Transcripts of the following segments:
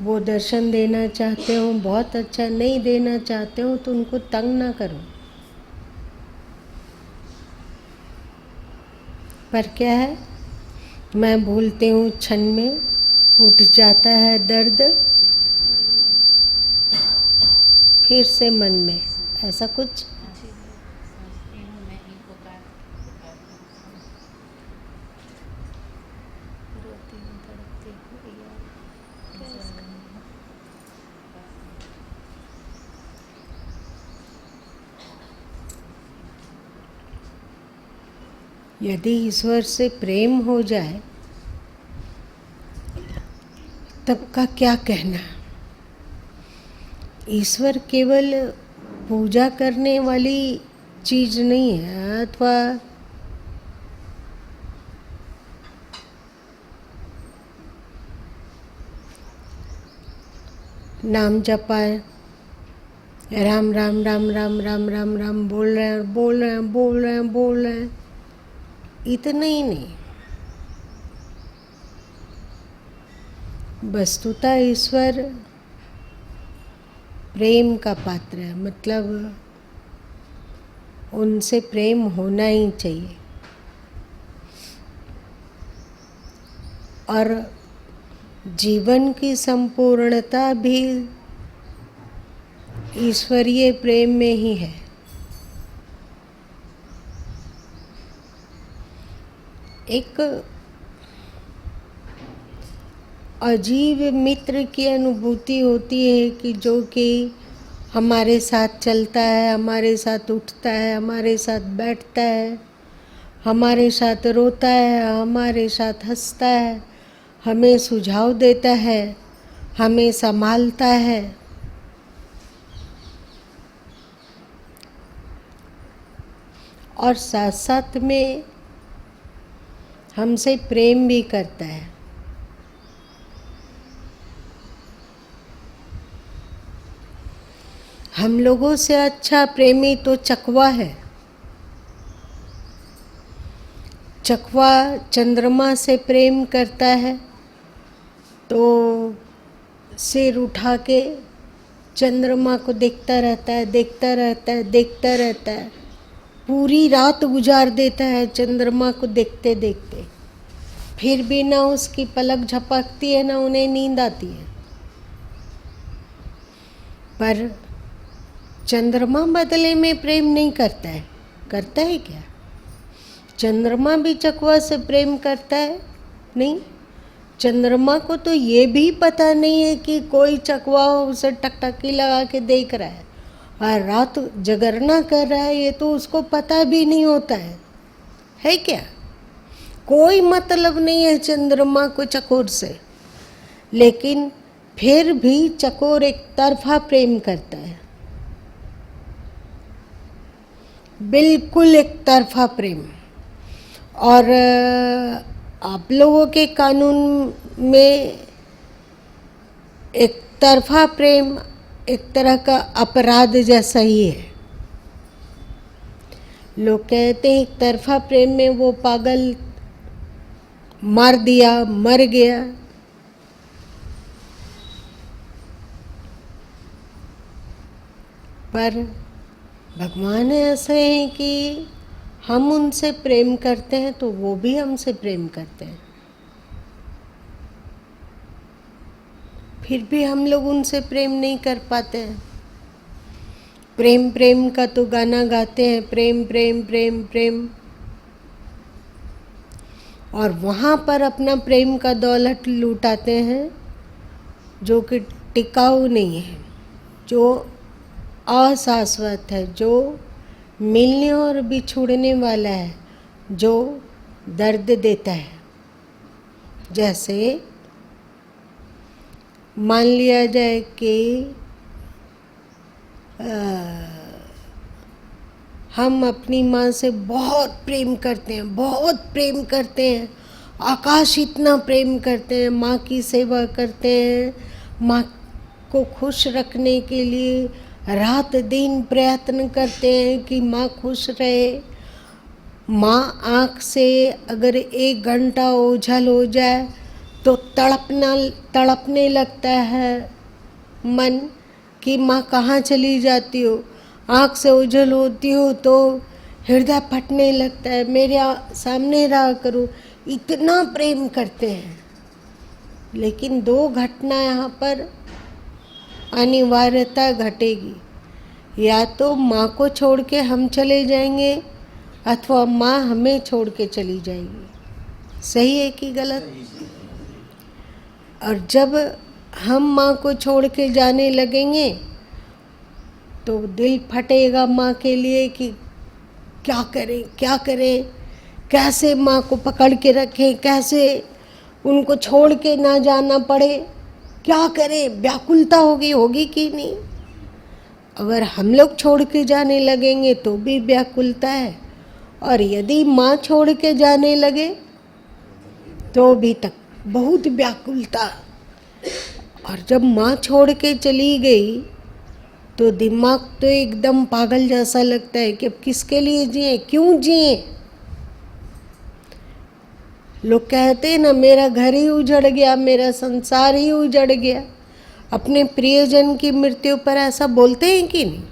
वो दर्शन देना चाहते हो बहुत अच्छा, नहीं देना चाहते हो तो उनको तंग ना करो। पर क्या है, मैं भूलती हूँ क्षण में उठ जाता है दर्द फिर से मन में, ऐसा कुछ। यदि ईश्वर से प्रेम हो जाए तब का क्या कहना। ईश्वर केवल पूजा करने वाली चीज नहीं है, अथवा नाम जपा है, राम राम राम राम राम राम राम बोल रहे हैं बोल रहे हैं बोल रहे हैं बोल रहे हैं, इतना ही नहीं। वस्तुतः ईश्वर प्रेम का पात्र है, मतलब उनसे प्रेम होना ही चाहिए। और जीवन की संपूर्णता भी ईश्वरीय प्रेम में ही है। एक अजीब मित्र की अनुभूति होती है कि जो कि हमारे साथ चलता है, हमारे साथ उठता है, हमारे साथ बैठता है, हमारे साथ रोता है, हमारे साथ हंसता है, हमें सुझाव देता है, हमें संभालता है। और साथ साथ में हमसे प्रेम भी करता है। हम लोगों से अच्छा प्रेमी तो चकवा है। चकवा चंद्रमा से प्रेम करता है तो सिर उठा के चंद्रमा को देखता रहता है, देखता रहता है, देखता रहता है, पूरी रात गुजार देता है चंद्रमा को देखते देखते। फिर भी ना उसकी पलक झपकती है, ना उन्हें नींद आती है। पर चंद्रमा बदले में प्रेम नहीं करता है। करता है क्या? चंद्रमा भी चकवा से प्रेम करता है? नहीं। चंद्रमा को तो ये भी पता नहीं है कि कोई चकवा उसे टकटकी लगा के देख रहा है और रात जगरना कर रहा है, ये तो उसको पता भी नहीं होता है क्या? कोई मतलब नहीं है चंद्रमा को चकोर से, लेकिन फिर भी चकोर एक तरफा प्रेम करता है, बिल्कुल एक तरफा प्रेम। और आप लोगों के कानून में एक तरफा प्रेम एक तरह का अपराध जैसा ही है। लोग कहते हैं एक तरफा प्रेम में वो पागल मार दिया, मर गया। पर भगवान ऐसे हैं कि हम उनसे प्रेम करते हैं तो वो भी हमसे प्रेम करते हैं, फिर भी हम लोग उनसे प्रेम नहीं कर पाते हैं। प्रेम प्रेम का तो गाना गाते हैं, प्रेम प्रेम प्रेम प्रेम, और वहाँ पर अपना प्रेम का दौलत लूटाते हैं जो कि टिकाऊ नहीं है, जो अशाश्वत है, जो मिलने और बिछुड़ने वाला है, जो दर्द देता है। जैसे मान लिया जाए कि हम अपनी माँ से बहुत प्रेम करते हैं, बहुत प्रेम करते हैं, आकाश इतना प्रेम करते हैं, माँ की सेवा करते हैं, माँ को खुश रखने के लिए रात दिन प्रयत्न करते हैं कि माँ खुश रहे। माँ आँख से अगर 1 घंटा ओझल हो जाए तो तड़पने लगता है मन कि माँ कहाँ चली जाती हो। आँख से ओझल होती हो तो हृदय फटने लगता है, मेरे सामने रहा करो। इतना प्रेम करते हैं। लेकिन दो घटना यहाँ पर अनिवार्यता घटेगी, या तो माँ को छोड़ के हम चले जाएंगे अथवा माँ हमें छोड़ के चली जाएगी। सही है कि गलत? और जब हम माँ को छोड़ के जाने लगेंगे तो दिल फटेगा माँ के लिए कि क्या करें क्या करें, कैसे माँ को पकड़ के रखें, कैसे उनको छोड़ के ना जाना पड़े, क्या करें। व्याकुलता होगी कि नहीं? अगर हम लोग छोड़ के जाने लगेंगे तो भी व्याकुलता है, और यदि माँ छोड़ के जाने लगे तो भी तक बहुत व्याकुलता। और जब माँ छोड़ के चली गई तो दिमाग तो एकदम पागल जैसा लगता है कि अब किसके लिए जिए, क्यों जिए। लोग कहते हैं ना, मेरा घर ही उजड़ गया, मेरा संसार ही उजड़ गया। अपने प्रियजन की मृत्यु पर ऐसा बोलते हैं कि नहीं?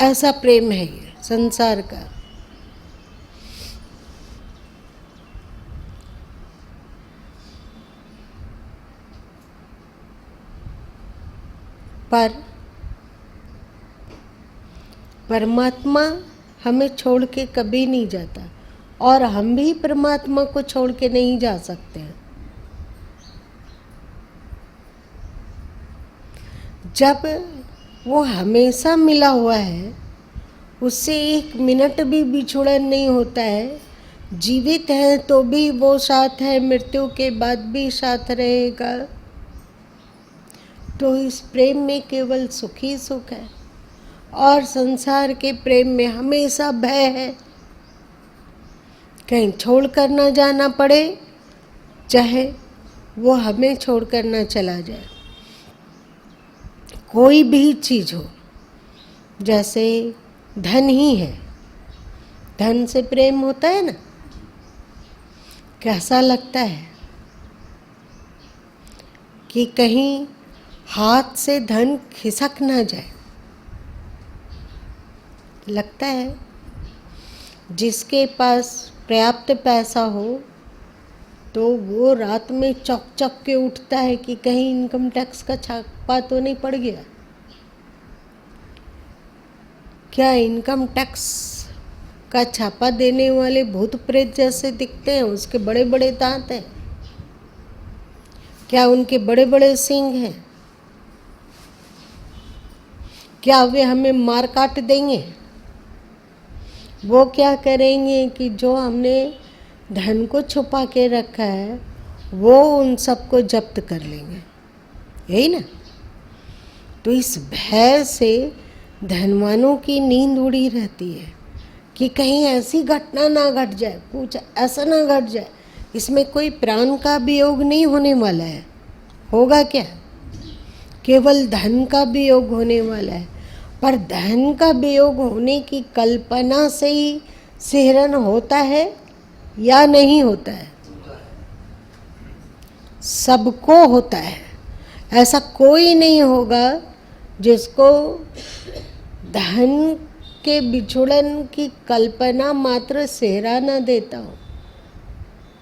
ऐसा प्रेम है ये संसार का। पर परमात्मा हमें छोड़ के कभी नहीं जाता, और हम भी परमात्मा को छोड़ के नहीं जा सकते हैं। जब वो हमेशा मिला हुआ है, उससे एक मिनट भी बिछुड़न नहीं होता है। जीवित है तो भी वो साथ है, मृत्यु के बाद भी साथ रहेगा। तो इस प्रेम में केवल सुख ही सुख है, और संसार के प्रेम में हमेशा भय है, कहीं छोड़ कर ना जाना पड़े, चाहे वो हमें छोड़ कर ना चला जाए। कोई भी चीज़ हो, जैसे धन ही है, धन से प्रेम होता है ना, कैसा लगता है कि कहीं हाथ से धन खिसक ना जाए। लगता है जिसके पास पर्याप्त पैसा हो तो वो रात में चौक चौक के उठता है कि कहीं इनकम टैक्स का छापा तो नहीं पड़ गया। क्या इनकम टैक्स का छापा देने वाले भूत प्रेत जैसे दिखते हैं? उसके बड़े बड़े दांत हैं, क्या उनके बड़े बड़े सींग हैं? क्या वे हमें मार काट देंगे? वो क्या करेंगे कि जो हमने धन को छुपा के रखा है वो उन सबको जब्त कर लेंगे, यही ना? तो इस भय से धनवानों की नींद उड़ी रहती है कि कहीं ऐसी घटना ना घट जाए, कुछ ऐसा ना घट जाए। इसमें कोई प्राण का वियोग नहीं होने वाला है। होगा क्या? केवल धन का वियोग होने वाला है। पर धन का वियोग होने की कल्पना से ही सिहरन होता है या नहीं होता है? सबको होता है। ऐसा कोई नहीं होगा जिसको धन के बिछुड़न की कल्पना मात्र सेहरा न देता हो।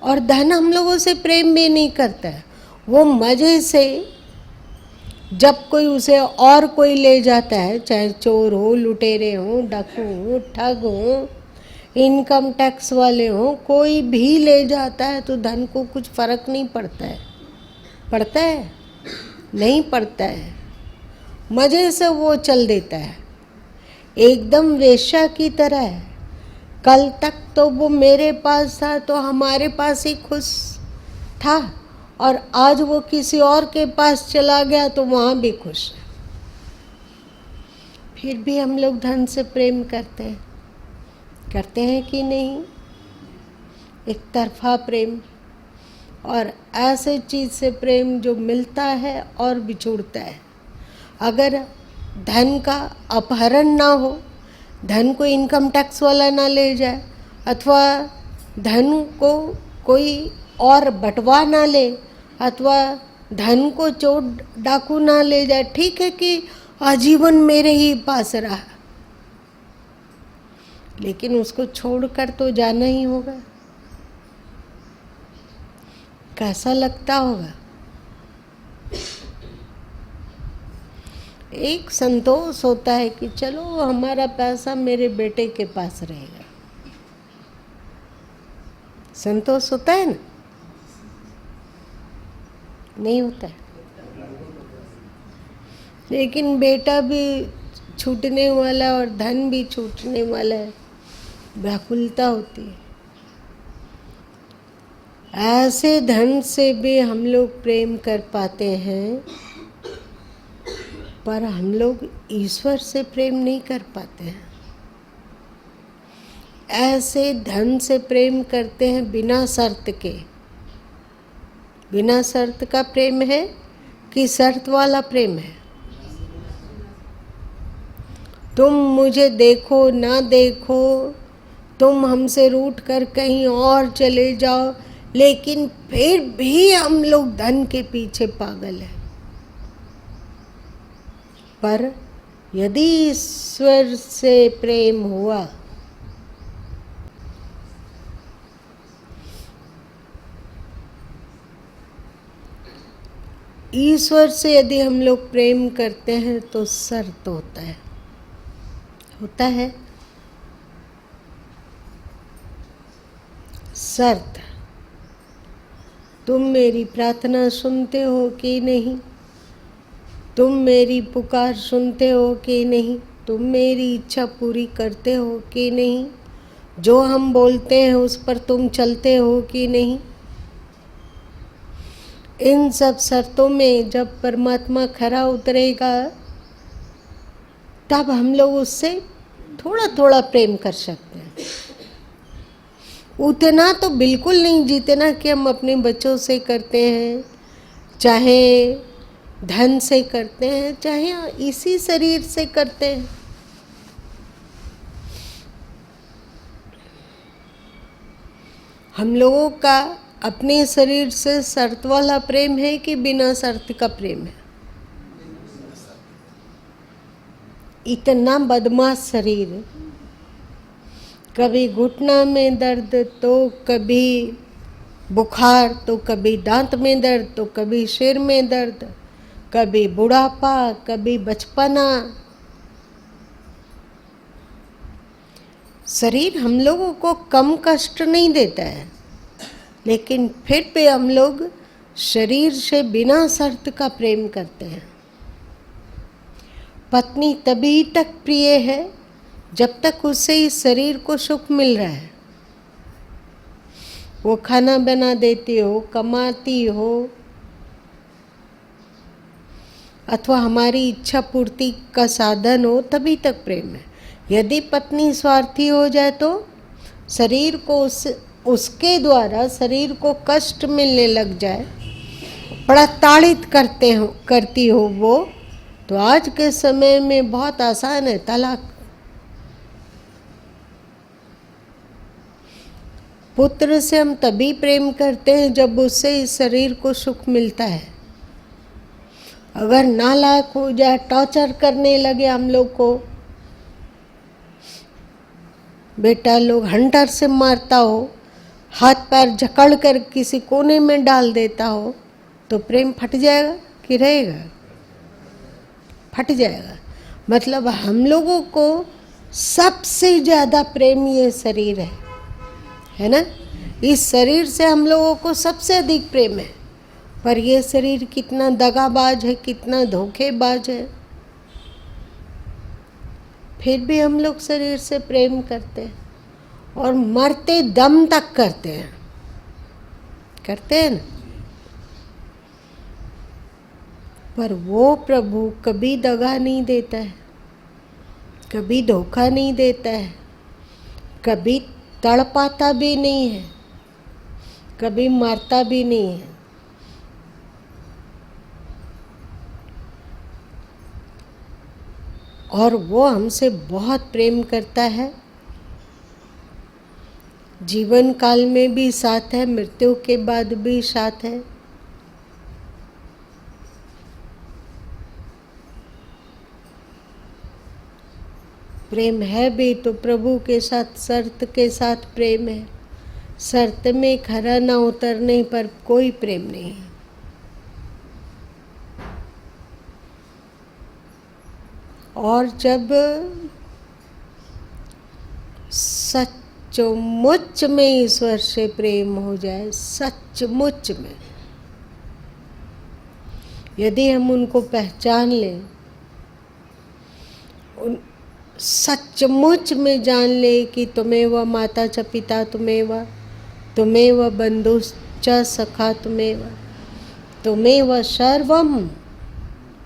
और धन हम लोगों से प्रेम भी नहीं करता है। वो मजे से जब कोई उसे और कोई ले जाता है, चाहे चोर हो, लुटेरे हो, डाकू हो, ठग हो, इनकम टैक्स वाले हो, कोई भी ले जाता है तो धन को कुछ फर्क नहीं पड़ता है। पड़ता है? नहीं पड़ता है। मजे से वो चल देता है, एकदम वेश्या की तरह है। कल तक तो वो मेरे पास था तो हमारे पास ही खुश था, और आज वो किसी और के पास चला गया तो वहाँ भी खुश है। फिर भी हम लोग धन से प्रेम करते हैं कि नहीं? एक तरफा प्रेम, और ऐसे चीज़ से प्रेम जो मिलता है और बिछुड़ता है। अगर धन का अपहरण ना हो, धन को इनकम टैक्स वाला ना ले जाए, अथवा धन को कोई और बंटवा ना ले अथवा धन को चोर डाकू ना ले जाए। ठीक है कि आजीवन मेरे ही पास रहा, लेकिन उसको छोड़कर तो जाना ही होगा। कैसा लगता होगा? एक संतोष होता है कि चलो हमारा पैसा मेरे बेटे के पास रहेगा, संतोष होता है ना? नहीं होता है। लेकिन बेटा भी छूटने वाला और धन भी छूटने वाला है, व्याकुलता होती है। ऐसे धन से भी हम लोग प्रेम कर पाते हैं, पर हम लोग ईश्वर से प्रेम नहीं कर पाते हैं। ऐसे धन से प्रेम करते हैं बिना शर्त के। बिना शर्त का प्रेम है कि शर्त वाला प्रेम है? तुम मुझे देखो ना देखो, तुम हमसे रूठ कर कहीं और चले जाओ, लेकिन फिर भी हम लोग धन के पीछे पागल हैं। पर यदि ईश्वर से प्रेम हुआ, ईश्वर से यदि हम लोग प्रेम करते हैं तो शर्त होता है, होता है शर्त। तुम मेरी प्रार्थना सुनते हो कि नहीं? तुम मेरी पुकार सुनते हो कि नहीं? तुम मेरी इच्छा पूरी करते हो कि नहीं? जो हम बोलते हैं उस पर तुम चलते हो कि नहीं? इन सब शर्तों में जब परमात्मा खरा उतरेगा, तब हम लोग उससे थोड़ा थोड़ा प्रेम कर सकते हैं। उतना तो बिल्कुल नहीं, जितना कि हम अपने बच्चों से करते हैं, चाहे धन से करते हैं, चाहे इसी शरीर से करते हैं। हम लोगों का अपने शरीर से शर्त वाला प्रेम है कि बिना शर्त का प्रेम है? इतना बदमाश शरीर, कभी घुटना में दर्द, तो कभी बुखार, तो कभी दांत में दर्द, तो कभी सिर में दर्द, कभी बुढ़ापा, कभी बचपना। शरीर हम लोगों को कम कष्ट नहीं देता है, लेकिन फिर भी हम लोग शरीर से बिना शर्त का प्रेम करते हैं। पत्नी तभी तक प्रिय है जब तक उससे इस शरीर को सुख मिल रहा है। वो खाना बना देती हो, कमाती हो, अथवा हमारी इच्छा पूर्ति का साधन हो, तभी तक प्रेम है। यदि पत्नी स्वार्थी हो जाए तो शरीर को उसके द्वारा शरीर को कष्ट मिलने लग जाए, प्रताड़ित करती हो वो, तो आज के समय में बहुत आसान है तलाक। पुत्र से हम तभी प्रेम करते हैं जब उससे इस शरीर को सुख मिलता है। अगर नालायक हो जाए, टॉर्चर करने लगे हम लोग को, बेटा लोग हंटर से मारता हो, हाथ पैर जकड़ कर किसी कोने में डाल देता हो, तो प्रेम फट जाएगा कि रहेगा? फट जाएगा। मतलब हम लोगों को सबसे ज़्यादा प्रेम ये शरीर है ना? इस शरीर से हम लोगों को सबसे अधिक प्रेम है। पर ये शरीर कितना दगाबाज है, कितना धोखेबाज है। फिर भी हम लोग शरीर से प्रेम करते हैं और मरते दम तक करते हैं ना। पर वो प्रभु कभी दगा नहीं देता है, कभी धोखा नहीं देता है, कभी तड़पाता भी नहीं है, कभी मारता भी नहीं है। और वो हमसे बहुत प्रेम करता है। जीवन काल में भी साथ है, मृत्यु के बाद भी साथ है। प्रेम है भी तो प्रभु के साथ शर्त के साथ प्रेम है। शर्त में खरा ना उतरने पर कोई प्रेम नहीं है। और जब सचमुच में ईश्वर से प्रेम हो जाए, सचमुच में, यदि हम उनको पहचान लें, उन सचमुच में जान ले कि तुम्हें माता च पिता तुम्हें बंधु च सखा तुम्हें सर्वम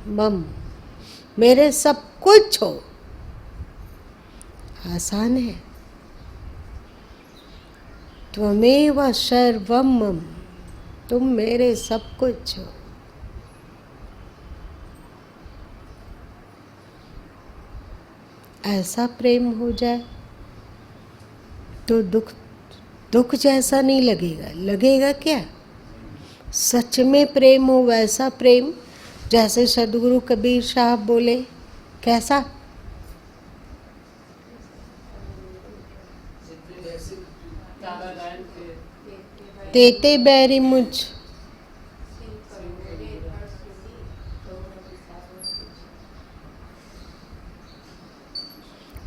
मम, मेरे सब कुछ हो। आसान है। त्वमेव सर्वम मम, तुम मेरे सब कुछ हो। ऐसा प्रेम हो जाए तो दुख जैसा नहीं लगेगा। लगेगा क्या? सच में प्रेम हो, वैसा प्रेम जैसे सदगुरु कबीर साहब बोले। कैसा? तेते बैरी मुझ,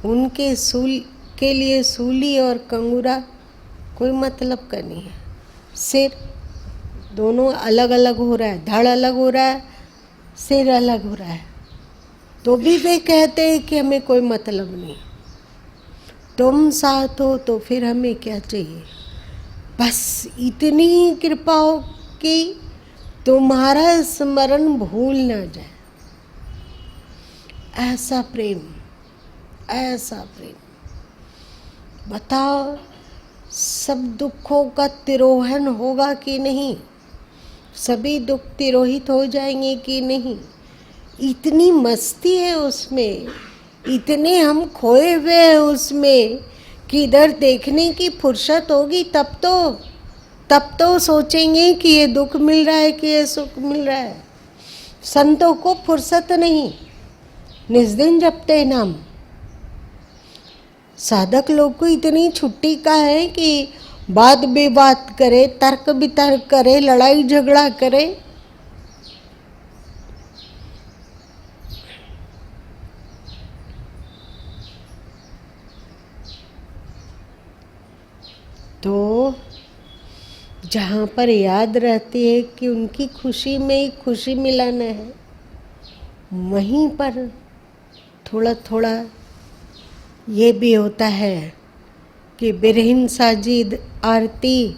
उनके सूल के लिए सूली और कंगूरा कोई मतलब का नहीं है। सिर दोनों अलग अलग हो रहा है, धड़ अलग हो रहा है, सिर अलग हो रहा है, तो भी वे कहते हैं कि हमें कोई मतलब नहीं। तुम साथ हो तो फिर हमें क्या चाहिए? बस इतनी ही कृपा हो कि तुम्हारा स्मरण भूल ना जाए। ऐसा प्रेम, ऐसा प्रेम। बताओ, सब दुखों का तिरोहन होगा कि नहीं? सभी दुख तिरोहित हो जाएंगे कि नहीं? इतनी मस्ती है उसमें, इतने हम खोए हुए हैं उसमें कि इधर देखने की फुर्सत होगी तब तो सोचेंगे कि ये दुख मिल रहा है कि ये सुख मिल रहा है। संतों को फुर्सत नहीं, निज दिन जपते नाम। साधक लोग को इतनी छुट्टी का है कि बात बेबात करे, तर्क वितर्क करे, लड़ाई झगड़ा करे। तो जहाँ पर याद रहती है कि उनकी खुशी में ही खुशी मिलाना है, वहीं पर थोड़ा थोड़ा ये भी होता है कि बिरहिन साजिद आरती,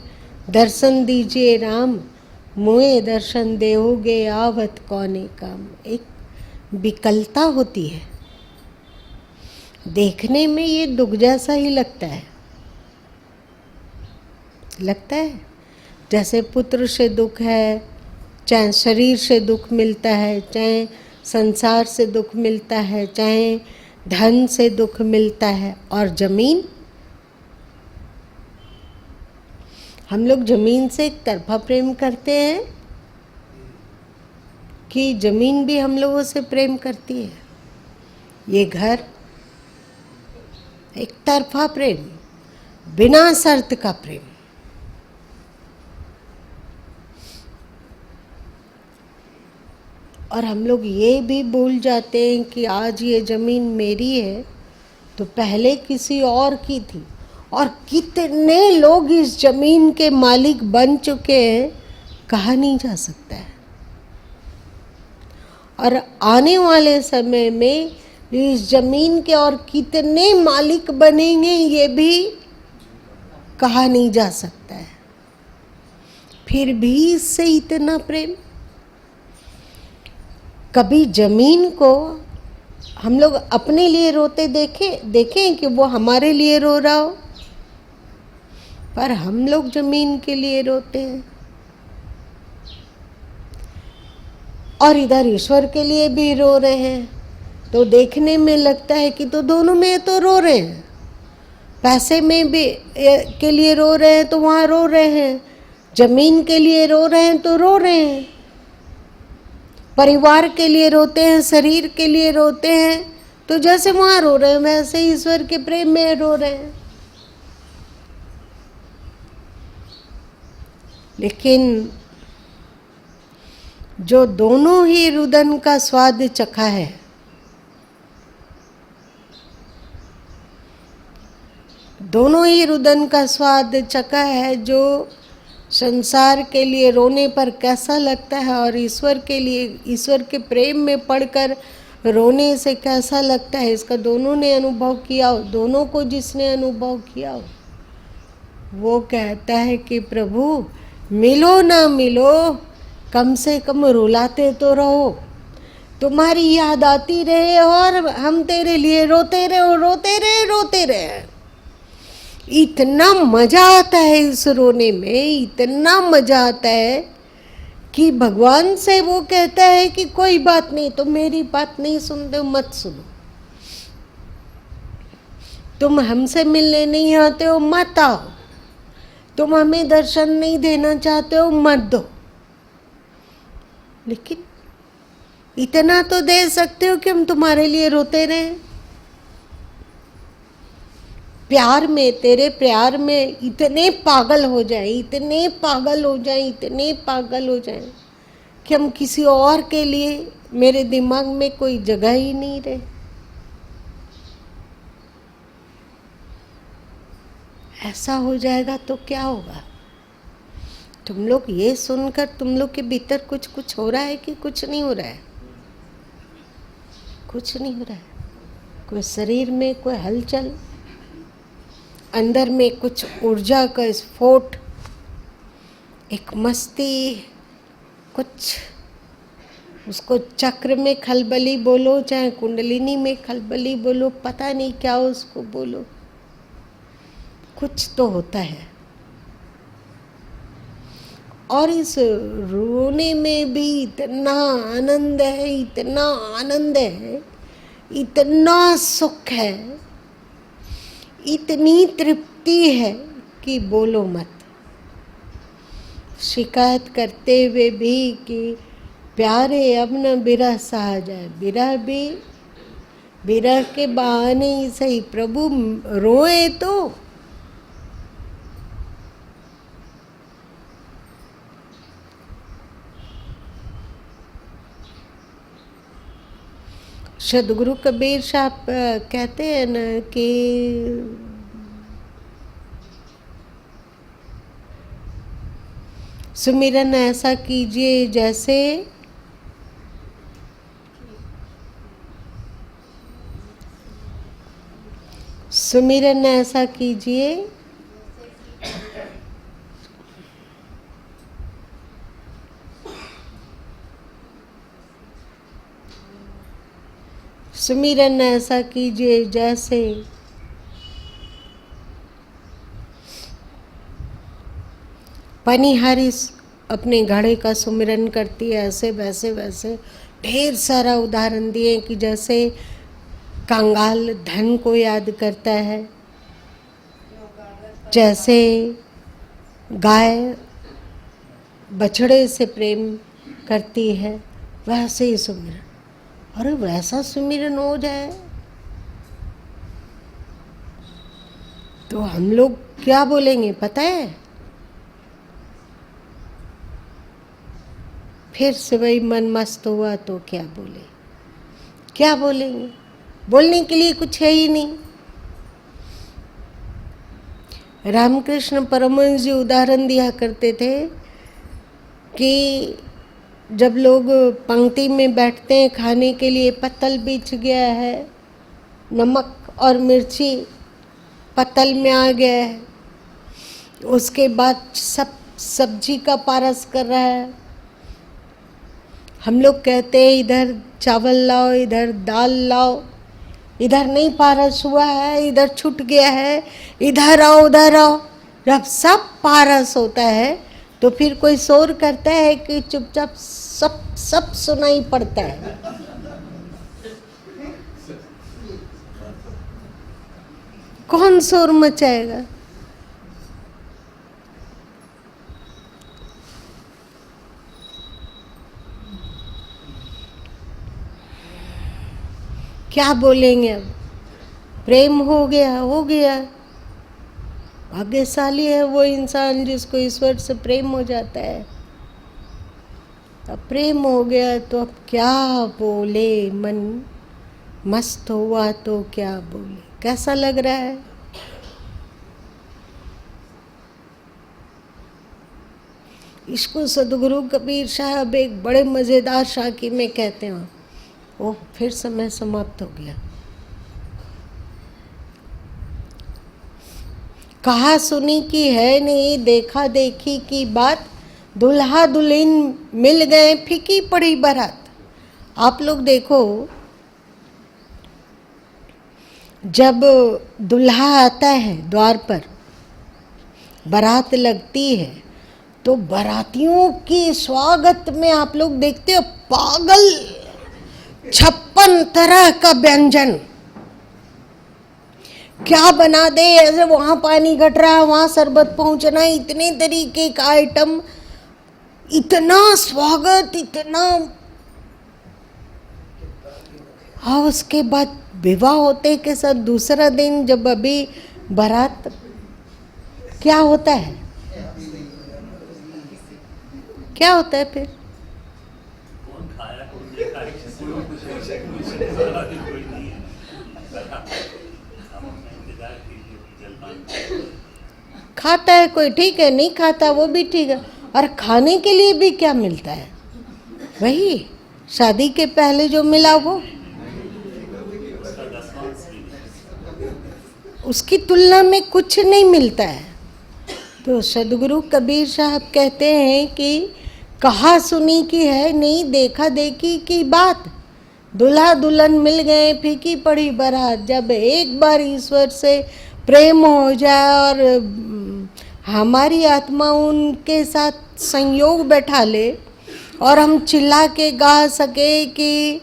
दर्शन दीजिए राम, मोए दर्शन देओगे आवत कौने काम। एक विकलता होती है। देखने में ये दुख जैसा ही लगता है, जैसे पुत्र से दुख है, चाहे शरीर से दुख मिलता है, चाहे संसार से दुख मिलता है, चाहे धन से दुख मिलता है। और जमीन, हम लोग जमीन से एक तरफा प्रेम करते हैं कि जमीन भी हम लोगों से प्रेम करती है? ये घर, एक तरफा प्रेम, बिना शर्त का प्रेम। और हम लोग ये भी भूल जाते हैं कि आज ये ज़मीन मेरी है तो पहले किसी और की थी, और कितने लोग इस ज़मीन के मालिक बन चुके हैं, कहा नहीं जा सकता है। और आने वाले समय में इस ज़मीन के और कितने मालिक बनेंगे, ये भी कहा नहीं जा सकता है। फिर भी इससे इतना प्रेम। कभी जमीन को हम लोग अपने लिए रोते देखें कि वो हमारे लिए रो रहा हो, पर हम लोग जमीन के लिए रोते हैं। और इधर ईश्वर के लिए भी रो रहे हैं, तो देखने में लगता है कि तो दोनों में तो रो रहे हैं, पैसे में भी के लिए रो रहे हैं तो वहाँ रो रहे हैं, जमीन के लिए रो रहे हैं तो रो रहे हैं, परिवार के लिए रोते हैं, शरीर के लिए रोते हैं, तो जैसे वहाँ रो रहे हैं वैसे ईश्वर के प्रेम में रो रहे हैं। लेकिन जो दोनों ही रुदन का स्वाद चखा है, दोनों ही रुदन का स्वाद चखा है, जो संसार के लिए रोने पर कैसा लगता है और ईश्वर के लिए, ईश्वर के प्रेम में पड़कर रोने से कैसा लगता है, इसका दोनों ने अनुभव किया हो। दोनों को जिसने अनुभव किया हो वो कहता है कि प्रभु मिलो ना मिलो, कम से कम रुलाते तो रहो, तुम्हारी याद आती रहे और हम तेरे लिए रोते रहे, रोते रहे, रोते रहे। इतना मजा आता है इस रोने में, इतना मजा आता है कि भगवान से वो कहता है कि कोई बात नहीं, तुम मेरी बात नहीं सुनते मत सुनो, तुम हमसे मिलने नहीं आते हो मत आओ, तुम हमें दर्शन नहीं देना चाहते हो मत दो, लेकिन इतना तो दे सकते हो कि हम तुम्हारे लिए रोते रहें। प्यार में, तेरे प्यार में इतने पागल हो जाए, इतने पागल हो जाए, इतने पागल हो जाए कि हम किसी और के लिए, मेरे दिमाग में कोई जगह ही नहीं रहे। ऐसा हो जाएगा तो क्या होगा? तुम लोग ये सुनकर तुम लोग के भीतर कुछ हो रहा है कि कुछ नहीं हो रहा है? कुछ नहीं हो रहा है। कोई शरीर में कोई हलचल, अंदर में कुछ ऊर्जा का स्फोट, एक मस्ती, कुछ उसको चक्र में खलबली बोलो, चाहे कुंडलिनी में खलबली बोलो, पता नहीं क्या उसको बोलो, कुछ तो होता है। और इस रोने में भी इतना आनंद है, इतना आनंद है, इतना सुख है, इतनी तृप्ति है कि बोलो मत। शिकायत करते हुए भी कि प्यारे अब न बिरह सहा जाए, बिरह भी, बिरह के बहाने ही सही प्रभु रोए तो। सदगुरु कबीर साहब कहते हैं न कि सुमिरन ऐसा कीजिए जैसे सुमिरन ऐसा कीजिए सुमिरन ऐसा कीजिए जैसे पनिहारी अपने घड़े का सुमिरन करती है, ऐसे वैसे वैसे ढेर सारा उदाहरण दिए कि जैसे कंगाल धन को याद करता है, जैसे गाय बछड़े से प्रेम करती है, वैसे ही सुमिरन। अरे वैसा सुमिरन हो जाए तो हम लोग क्या बोलेंगे पता है? फिर से वही मन मस्त हुआ तो क्या बोले, क्या बोलेंगे? बोलने के लिए कुछ है ही नहीं। रामकृष्ण परमहंस जी उदाहरण दिया करते थे कि जब लोग पंक्ति में बैठते हैं खाने के लिए, पत्तल बिछ गया है, नमक और मिर्ची पत्तल में आ गया है, उसके बाद सब सब्जी का पारस कर रहा है। हम लोग कहते हैं इधर चावल लाओ, इधर दाल लाओ, इधर नहीं पारस हुआ है, इधर छूट गया है, इधर आओ उधर आओ। जब सब पारस होता है तो फिर कोई शोर करता है कि चुपचाप सब सुनाई पड़ता है। कौन शोर मचाएगा? क्या बोलेंगे अब? प्रेम हो गया, हो गया। भाग्यशाली है वो इंसान जिसको ईश्वर से प्रेम हो जाता है। अब प्रेम हो गया तो अब क्या बोले? मन मस्त हुआ तो क्या बोले? कैसा लग रहा है? इसको सदगुरु कबीर साहब एक बड़े मज़ेदार शाखी में कहते हैं। ओह, फिर समय समाप्त हो गया। कहा सुनी की है नहीं, देखा देखी की बात, दुल्हा दुल्हन मिल गए, फीकी पड़ी बारात। आप लोग देखो, जब दुल्हा आता है द्वार पर, बारात लगती है, तो बारातियों के स्वागत में आप लोग देखते हो पागल 56 तरह का व्यंजन क्या बना दे। ऐसे वहां पानी घट रहा है, वहां शरबत पहुंचना, इतने तरीके का आइटम, इतना स्वागत, इतना। हाँ, उसके बाद विवाह होते के साथ दूसरा दिन जब अभी बारात, क्या होता है? क्या होता है फिर? खाता है कोई, ठीक है, नहीं खाता वो भी ठीक है। और खाने के लिए भी क्या मिलता है? वही शादी के पहले जो मिला वो, उसकी तुलना में कुछ नहीं मिलता है। तो सदगुरु कबीर साहब कहते हैं कि कहा सुनी की है नहीं, देखा देखी की बात, दुल्हा दुल्हन मिल गए, फीकी पड़ी बारात। जब एक बार ईश्वर से प्रेम हो जाए और हमारी आत्मा उनके साथ संयोग बैठा ले और हम चिल्ला के गा सके कि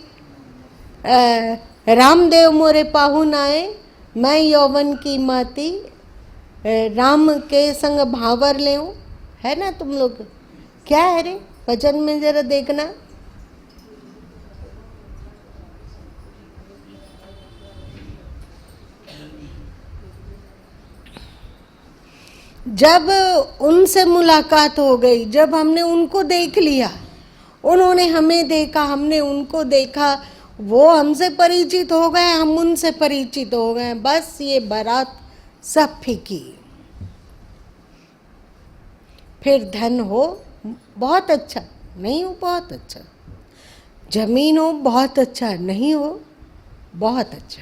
रामदेव मोरे पाहुन आए, मैं यौवन की माती, राम के संग भावर ले, है ना? तुम लोग क्या है रे भजन में, जरा देखना। जब उनसे मुलाकात हो गई, जब हमने उनको देख लिया, उन्होंने हमें देखा, हमने उनको देखा, वो हमसे परिचित हो गए, हम उनसे परिचित हो गए, बस ये बारात सब फीकी। फिर धन हो बहुत अच्छा, नहीं हो बहुत अच्छा, जमीन हो बहुत अच्छा, नहीं हो बहुत अच्छा,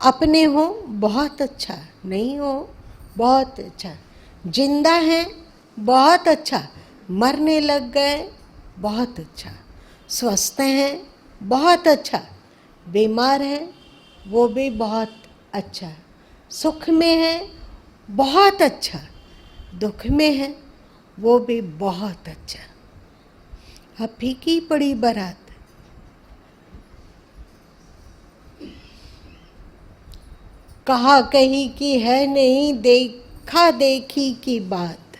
अपने हो बहुत अच्छा, नहीं हो बहुत अच्छा, जिंदा हैं बहुत अच्छा, मरने लग गए बहुत अच्छा, स्वस्थ हैं बहुत अच्छा, बीमार हैं वो भी बहुत अच्छा, सुख में हैं बहुत अच्छा, दुख में है वो भी बहुत अच्छा। अब फीकी पड़ी बारात। कहा कही की है नहीं, देखा देखी की बात,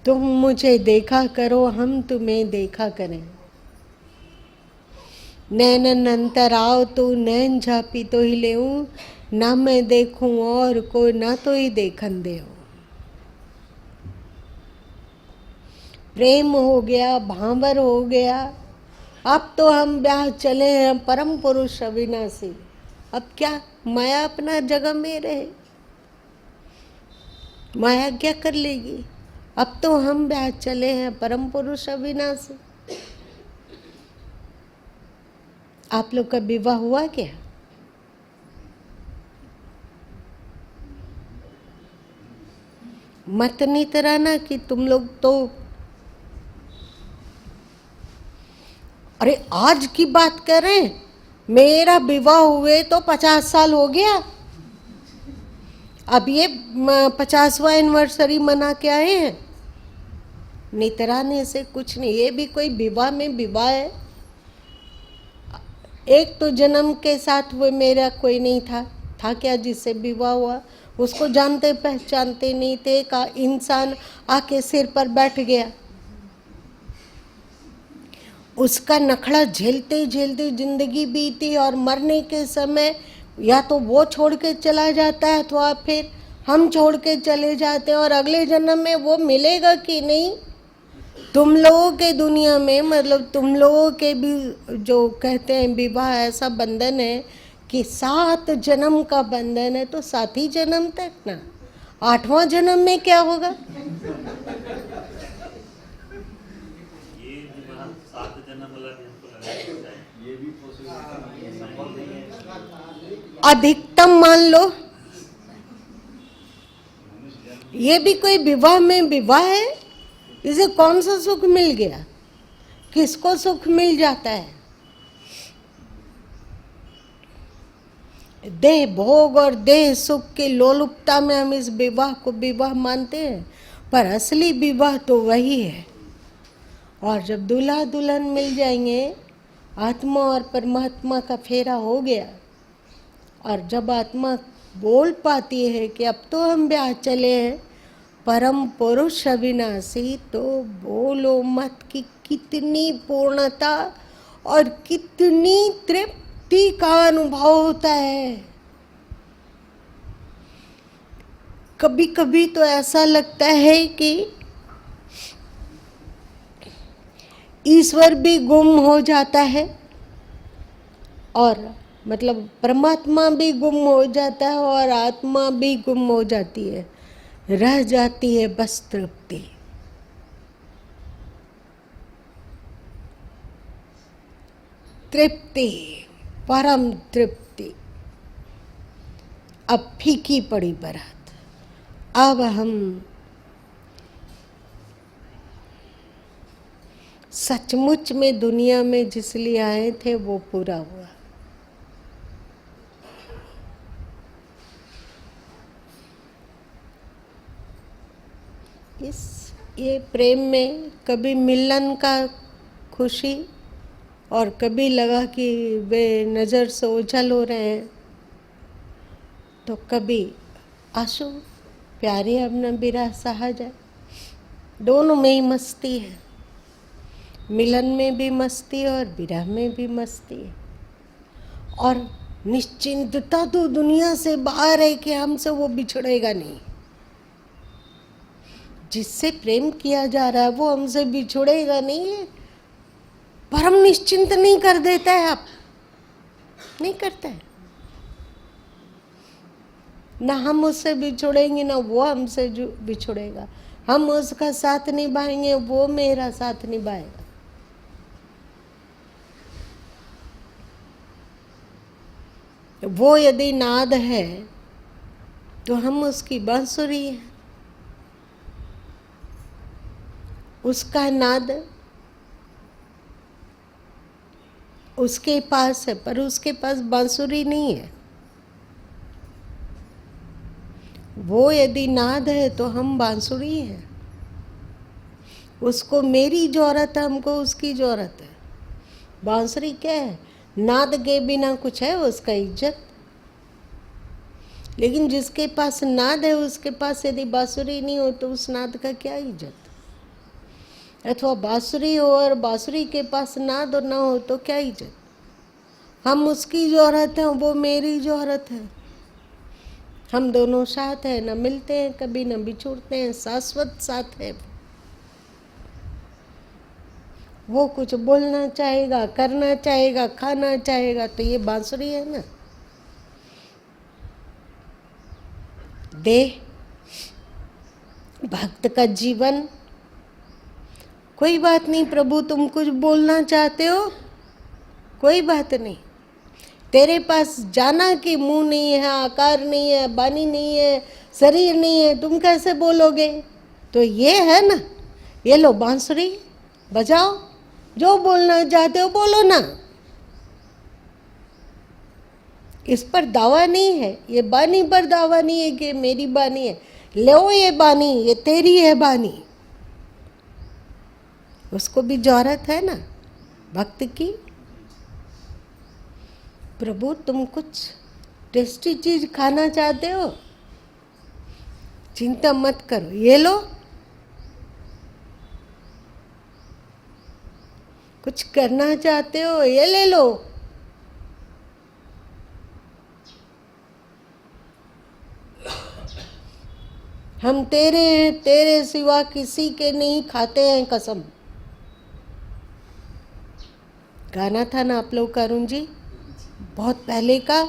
तुम मुझे देखा करो, हम तुम्हें देखा करें। नैनन अंतर आओ तो नैन झापी तो ही लेऊं, ना मैं देखूं और को ना तो ही देखन दे। प्रेम हो गया, भांवर हो गया, अब तो हम ब्याह चले हैं परम पुरुष अविनाशी। अब क्या माया अपना जगह में रहे, माया क्या कर लेगी? अब तो हम ब्याह चले हैं परम पुरुष अविनाशी। आप लोग का विवाह हुआ क्या? मत नहीं तराना कि तुम लोग तो, अरे आज की बात कर रहे हैं, मेरा विवाह हुए तो 50 साल हो गया। अब ये 50वां एनिवर्सरी मना के आए हैं। नितराने से कुछ नहीं, ये भी कोई विवाह में विवाह है। एक तो जन्म के साथ वो मेरा कोई नहीं था क्या जिससे विवाह हुआ, उसको जानते पहचानते नहीं थे, का इंसान आके सिर पर बैठ गया, उसका नखड़ा झेलते झेलते जिंदगी बीती और मरने के समय या तो वो छोड़ के चला जाता है अथवा फिर हम छोड़ के चले जाते हैं, और अगले जन्म में वो मिलेगा कि नहीं। तुम लोगों के दुनिया में मतलब तुम लोगों के भी जो कहते हैं विवाह ऐसा बंधन है कि 7 जन्म का बंधन है, तो 7 ही जन्म तक ना, 8वां जन्म में क्या होगा? अधिकतम मान लो ये भी कोई विवाह में विवाह है, इसे कौन सा सुख मिल गया, किसको सुख मिल जाता है? देह भोग और देह सुख की लोलुपता में हम इस विवाह को विवाह मानते हैं, पर असली विवाह तो वही है। और जब दूल्हा दुल्हन मिल जाएंगे, आत्मा और परमात्मा का फेरा हो गया, और जब आत्मा बोल पाती है कि अब तो हम ब्याह चले हैं परम पुरुष अविनाशी, तो बोलो मत कि कितनी पूर्णता और कितनी तृप्ति का अनुभव होता है। कभी कभी तो ऐसा लगता है कि ईश्वर भी गुम हो जाता है, और मतलब परमात्मा भी गुम हो जाता है और आत्मा भी गुम हो जाती है, रह जाती है बस तृप्ति। तृप्ति, परम तृप्ति। अब फीकी पड़ी बारात, अब हम सचमुच में दुनिया में जिस लिए आए थे वो पूरा हुआ। ये प्रेम में कभी मिलन का खुशी, और कभी लगा कि वे नज़र से ओझल हो रहे हैं, तो कभी आंसू, प्यारी अब न बिरह सहा जाए। दोनों में ही मस्ती है, मिलन में भी मस्ती और विरह में भी मस्ती है। और निश्चिंतता तो दुनिया से बाहर है कि हमसे वो बिछड़ेगा नहीं। जिससे प्रेम किया जा रहा है वो हमसे बिछड़ेगा नहीं, परम निश्चिंत नहीं कर देता है। आप नहीं करता है, ना हम उससे बिछड़ेंगे ना वो हमसे बिछड़ेगा। हम उसका साथ निभाएंगे, वो मेरा साथ निभाएगा। वो यदि नाद है तो हम उसकी बांसुरी है, उसका नाद उसके पास है, पर उसके पास बांसुरी नहीं है। वो यदि नाद है तो हम बांसुरी हैं। उसको मेरी जरूरत है, हमको उसकी जरूरत है। बांसुरी क्या है? नाद के बिना कुछ है उसका इज्जत। लेकिन जिसके पास नाद है उसके पास यदि बांसुरी नहीं हो तो उस नाद का क्या इज्जत? अथवा बांसुरी हो और बांसुरी के पास नाद और ना हो तो क्या इज्जत? हम उसकी जरूरत है, वो मेरी जरूरत है। हम दोनों साथ हैं, न मिलते हैं कभी, न बिछुड़ते हैं, शाश्वत साथ है। वो कुछ बोलना चाहेगा, करना चाहेगा, खाना चाहेगा, तो ये बांसुरी है ना। देह, भक्त का जीवन, कोई बात नहीं प्रभु, तुम कुछ बोलना चाहते हो, कोई बात नहीं। तेरे पास जाना कि मुंह नहीं है, आकार नहीं है, बानी नहीं है, शरीर नहीं है, तुम कैसे बोलोगे? तो ये है ना, ये लो बांसुरी बजाओ, जो बोलना चाहते हो बोलो ना। इस पर दावा नहीं है, ये बानी पर दावा नहीं है कि मेरी बानी है। लो ये बानी, ये तेरी है बानी। उसको भी जरूरत है ना भक्त की। प्रभु तुम कुछ टेस्टी चीज खाना चाहते हो, चिंता मत करो, ये लो। कुछ करना चाहते हो, ये ले लो। हम तेरे हैं, तेरे सिवा किसी के नहीं खाते हैं कसम। गाना था ना आप लोग का अरुण जी, बहुत पहले का।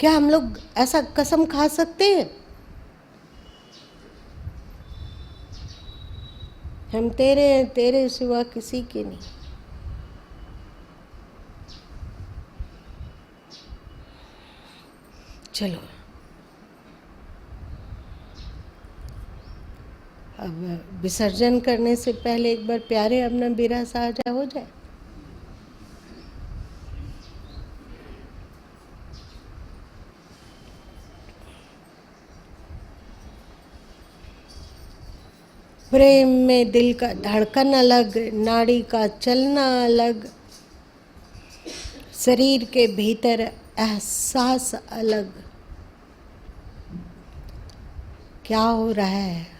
क्या हम लोग ऐसा कसम खा सकते हैं? हम तेरे हैं, तेरे सिवा किसी के नहीं। चलो अब विसर्जन करने से पहले एक बार प्यारे अपना बिरहा साझा हो जाए। प्रेम में दिल का धड़कन अलग, नाड़ी का चलना अलग, शरीर के भीतर एहसास अलग। क्या हो रहा है